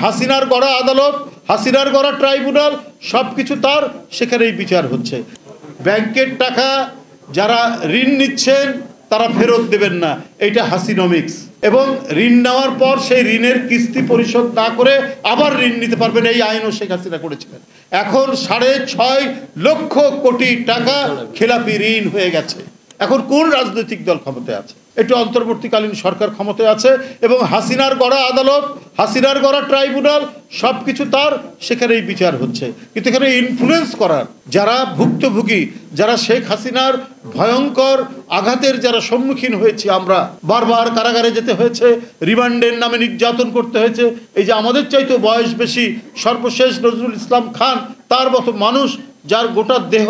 হাসিনার গড়া আদালত, হাসিনার গড়া ট্রাইব্যুনাল সব কিছু তার, সেখানেই বিচার হচ্ছে। ব্যাংকের টাকা যারা ঋণ নিচ্ছেন তারা ফেরত দেবেন না, এটা হাসিনমিক্স। এবং ঋণ নেওয়ার পর সেই ঋণের কিস্তি পরিশোধ না করে আবার ঋণ নিতে পারবেন, এই আইনও শেখ হাসিনা করেছিলেন। এখন 6.5 লক্ষ কোটি টাকা খেলাপি ঋণ হয়ে গেছে। এখন কোন রাজনৈতিক দল ক্ষমতায় আছে? একটু অন্তর্বর্তীকালীন সরকার ক্ষমতায় আছে এবং হাসিনার গড়া আদালত, হাসিনার গড়া ট্রাইব্যুনাল সব কিছু তার, সেখানেই বিচার হচ্ছে। কিন্তু এখানে ইনফ্লুয়েন্স করার যারা ভুক্তভোগী, যারা শেখ হাসিনার ভয়ঙ্কর আঘাতের যারা সম্মুখীন হয়েছি, আমরা বারবার কারাগারে যেতে হয়েছে, রিমান্ডের নামে নির্যাতন করতে হয়েছে। এই যে আমাদের চাইতে বয়স বেশি, সর্বশেষ নজরুল ইসলাম খান, তার মতো মানুষ যার গোটা দেহ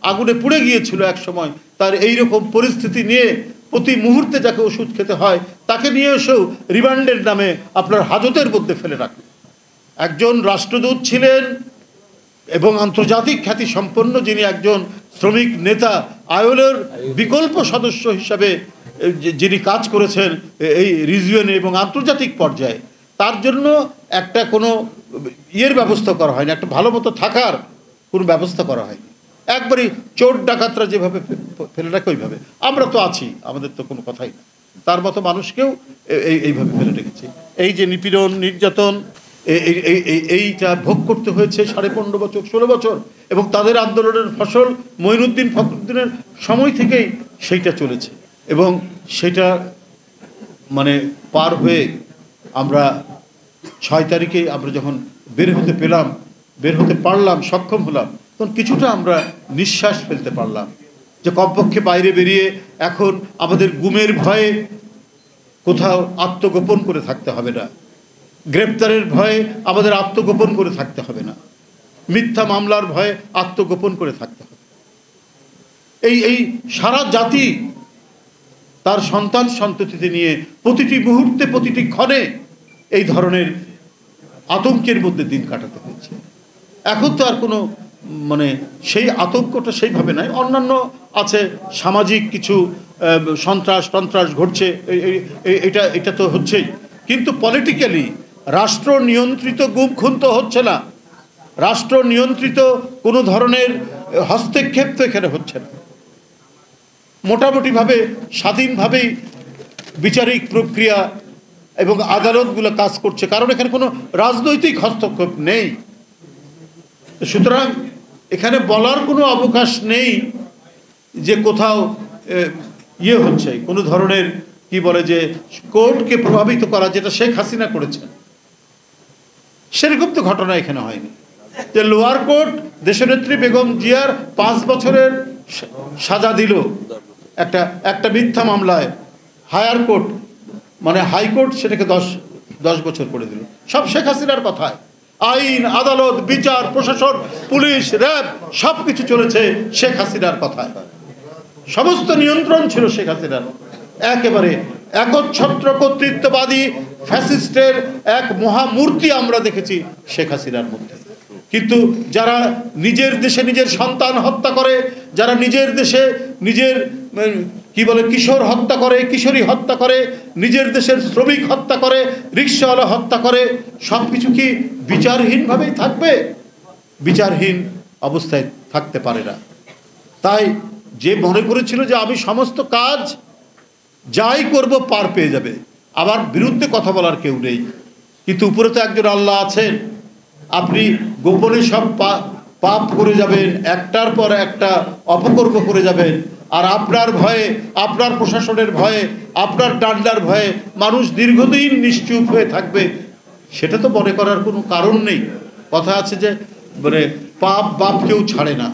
আগুনে পুড়ে গিয়েছিল এক সময়, তার এইরকম পরিস্থিতি নিয়ে প্রতি মুহূর্তে যাকে ওষুধ খেতে হয়, তাকে নিয়ে এসেও রিমান্ডের নামে আপনার হাজতের মধ্যে ফেলে রাখলেন। একজন রাষ্ট্রদূত ছিলেন এবং আন্তর্জাতিক খ্যাতি সম্পন্ন, যিনি একজন শ্রমিক নেতা, আইএলওর বিকল্প সদস্য হিসাবে যিনি কাজ করেছেন এই রিজিয়নে এবং আন্তর্জাতিক পর্যায়ে, তার জন্য একটা কোনো ব্যবস্থা করা হয়নি, একটা ভালো মতো থাকার কোনো ব্যবস্থা করা হয়নি। একবারই চোর ডাকাতরা যেভাবে ফেলে রাখে ওইভাবে আমরা তো আছি, আমাদের তো কোনো কথাই না। তার মতো মানুষকেও এইভাবে ফেলে রেখেছে। এই যে নিপীড়ন, নির্যাতন, এইটা ভোগ করতে হয়েছে 15.5 বছর, 16 বছর, এবং তাদের আন্দোলনের ফসল মঈনুদ্দিন ফখরুদ্দিনের সময় থেকেই সেইটা চলেছে। এবং সেটা মানে পার হয়ে আমরা 6 তারিখে আমরা যখন বের হতে পারলাম, সক্ষম হলাম, তখন কিছুটা আমরা নিঃশ্বাস ফেলতে পারলাম যে কমপক্ষে বাইরে বেরিয়ে এখন আমাদের গুমের ভয়ে কোথাও আত্মগোপন করে থাকতে হবে না, গ্রেপ্তারের ভয়ে আমাদের আত্মগোপন করে থাকতে হবে না, মিথ্যা মামলার ভয়ে আত্মগোপন করে থাকতে হবে। এই সারা জাতি তার সন্তান সন্ততিতে নিয়ে প্রতিটি মুহূর্তে, প্রতিটি ক্ষণে এই ধরনের আতঙ্কের মধ্যে দিন কাটাতে হয়েছে। এখন তো আর কোনো মানে সেই আতঙ্কটা সেইভাবে নাই, অন্যান্য আছে, সামাজিক কিছু সন্ত্রাস ঘটছে, এটা তো হচ্ছেই, কিন্তু পলিটিক্যালি রাষ্ট্র নিয়ন্ত্রিত গুম খুন তো হচ্ছে না, রাষ্ট্র নিয়ন্ত্রিত কোনো ধরনের হস্তক্ষেপ তো এখানে হচ্ছে না। মোটামুটিভাবে স্বাধীনভাবেই বিচারিক প্রক্রিয়া এবং আদালতগুলো কাজ করছে, কারণ এখানে কোনো রাজনৈতিক হস্তক্ষেপ নেই। সুতরাং এখানে বলার কোনো অবকাশ নেই যে কোথাও হচ্ছে কোনো ধরনের কি বলে যে কোর্টকে প্রভাবিত করা, যেটা শেখ হাসিনা করেছেন, সেরকম তো ঘটনা এখানে হয়নি। যে লোয়ার কোর্ট দেশনেত্রী বেগম জিয়ার 5 বছরের সাজা দিল একটা মিথ্যা মামলায়, হায়ার কোর্ট মানে হাইকোর্ট সেটাকে 10 বছর করে দিল। সব শেখ হাসিনার কথায়। আইন, আদালত, বিচার, প্রশাসন, পুলিশ, র্যাব সব কিছু চলেছে শেখ হাসিনার কথায়। সমস্ত নিয়ন্ত্রণ ছিল শেখ হাসিনার। একেবারে একচ্ছত্র কর্তৃত্ববাদী ফ্যাসিস্টের এক মহামূর্তি আমরা দেখেছি শেখ হাসিনার মধ্যে। কিন্তু যারা নিজের দেশে নিজের সন্তান হত্যা করে, যারা নিজের দেশে নিজের কি বলে কিশোর হত্যা করে, কিশোরী হত্যা করে, নিজের দেশের শ্রমিক হত্যা করে, রিক্সাওয়ালা হত্যা করে, সব কিছু কি বিচারহীনভাবেই থাকবে? বিচারহীন অবস্থায় থাকতে পারে না। তাই যে মনে করেছিল যে আমি সমস্ত কাজ যাই করব পার পেয়ে যাবে, আবার বিরুদ্ধে কথা বলার কেউ নেই, কিন্তু উপরে তো একজন আল্লাহ আছেন। আপনি গোপনে সব পাপ করে যাবেন, একটার পর একটা অপকর্ম করে যাবেন, আর আপনার ভয়ে, আপনার প্রশাসনের ভয়ে, আপনার ডান্ডার ভয়ে মানুষ দীর্ঘদিন নিশ্চুপ হয়ে থাকবে, সেটা তো মনে করার কোনো কারণ নেই। কথা আছে যে মানে বাপ কেউ ছাড়ে না।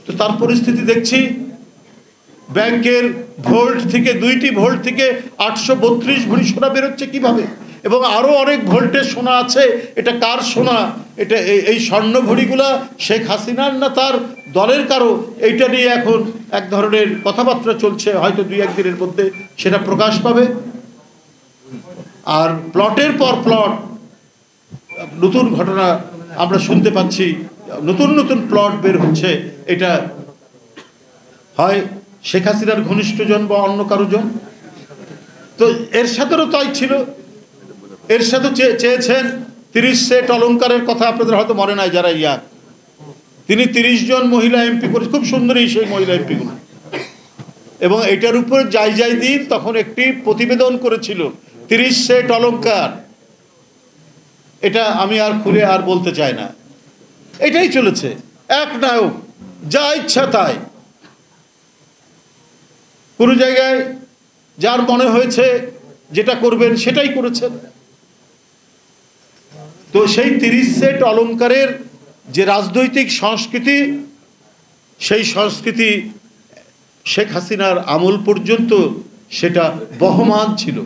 তো তার পরিস্থিতি দেখছি, ব্যাংকের ভোল্ট থেকে 2টি ভোল্ট থেকে 832 ভরি সোনা বেরোচ্ছে কিভাবে, এবং আরো অনেক ভোল্টের সোনা আছে। এটা কার সোনা? এটা এই স্বর্ণ ভরিগুলা শেখ হাসিনার না তার দলের কারো? এইটা নিয়ে এখন এক ধরনের কথাবার্তা চলছে, হয়তো 2-1 দিনের মধ্যে সেটা প্রকাশ পাবে। আর প্লটের পর প্লট নতুন ঘটনা আমরা শুনতে পাচ্ছি, নতুন প্লট বের হচ্ছে। এটা হয় শেখ হাসিনার ঘনিষ্ঠজন বা অন্য কারো জন। তো এর সাথেও তাই ছিল, এরশাদও চেয়েছেন 30 সেট অলংকারের কথা আপনাদের হয়তো মনে নাই যারা ইয়ার, তিনি 30 জন মহিলা এমপি করে, খুব সুন্দরী সেই মহিলা এমপিগুলো, এবং এটার উপর যাই দিন তখন একটি প্রতিবেদন করেছিল 30 সেট অলংকার। এটা আমি আর খুলে আর বলতে চাই না। এটাই চলেছে, এক নায়ক যা ইচ্ছা তাই, কোনো জায়গায় যার মনে হয়েছে যেটা করবেন সেটাই করেছেন। তো সেই 30 সেট অলংকারের যে রাজনৈতিক সংস্কৃতি, সেই সংস্কৃতি শেখ হাসিনার আমল পর্যন্ত সেটা বহমান ছিল,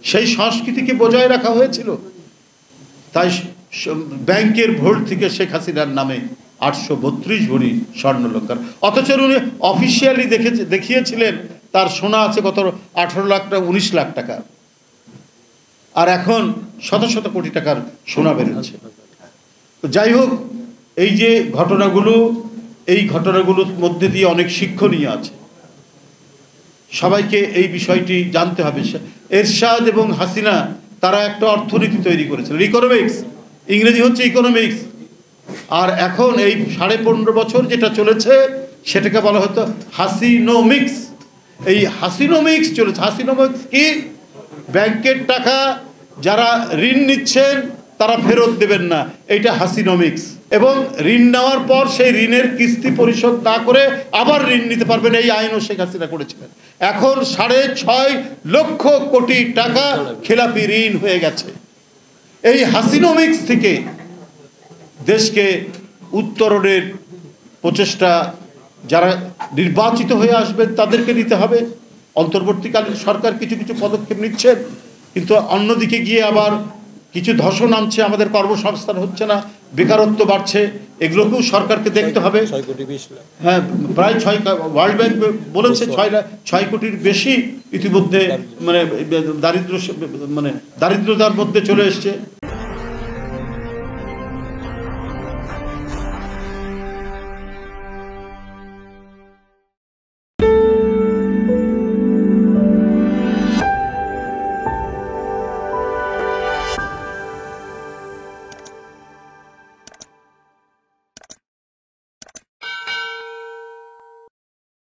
সেই সংস্কৃতিকে বজায় রাখা হয়েছিল। তাই ব্যাংকের ভোট থেকে শেখ হাসিনার নামে 832 ভরি স্বর্ণালংকার, অথচ উনি অফিসিয়ালি দেখিয়েছিলেন তার সোনা আছে কত 18 লাখ টাকা 19 লাখ টাকা, আর এখন শত শত কোটি টাকার সোনা বেরোচ্ছে। যাই হোক, এই যে ঘটনাগুলো, এই ঘটনাগুলোর মধ্যে দিয়ে অনেক শিক্ষণীয় আছে, সবাইকে এই বিষয়টি জানতে হবে। এরশাদ এবং হাসিনা তারা একটা অর্থনীতি তৈরি করেছিল, ইকোনমিক্স, ইংরেজি হচ্ছে ইকোনমিক্স, আর এখন এই 15.5 বছর যেটা চলেছে সেটাকে বলা হতো হাসিনোমিক্স। এই হাসিনোমিক্স চলেছে। হাসিনোমিক্স কি? ব্যাংকের টাকা যারা ঋণ নিচ্ছেন তারা ফেরত দেবেন না, এইটা হাসিনোমিক্স। এবং ঋণ নেওয়ার পর সেই ঋণের কিস্তি পরিশোধ না করে আবার ঋণ নিতে পারবেন, এই আইনও শেখ হাসিনা করেছিলেন। এখন 6.5 লক্ষ কোটি টাকা খেলাপি ঋণ হয়ে গেছে। এই হাসিনোমিক্স থেকে দেশকে উত্তরণের প্রচেষ্টা যারা নির্বাচিত হয়ে আসবেন তাদেরকে নিতে হবে। অন্তর্বর্তীকালীন সরকার কিছু কিছু পদক্ষেপ নিচ্ছেন, কিন্তু অন্যদিকে গিয়ে আবার কিছু ধস নামছে, আমাদের কর্মসংস্থান হচ্ছে না, বেকারত্ব বাড়ছে, এগুলোকেও সরকারকে দেখতে হবে। হ্যাঁ, প্রায় 6, ওয়ার্ল্ড ব্যাংক বলেছে 6 কোটির বেশি ইতিমধ্যে দারিদ্রতার মধ্যে চলে এসছে।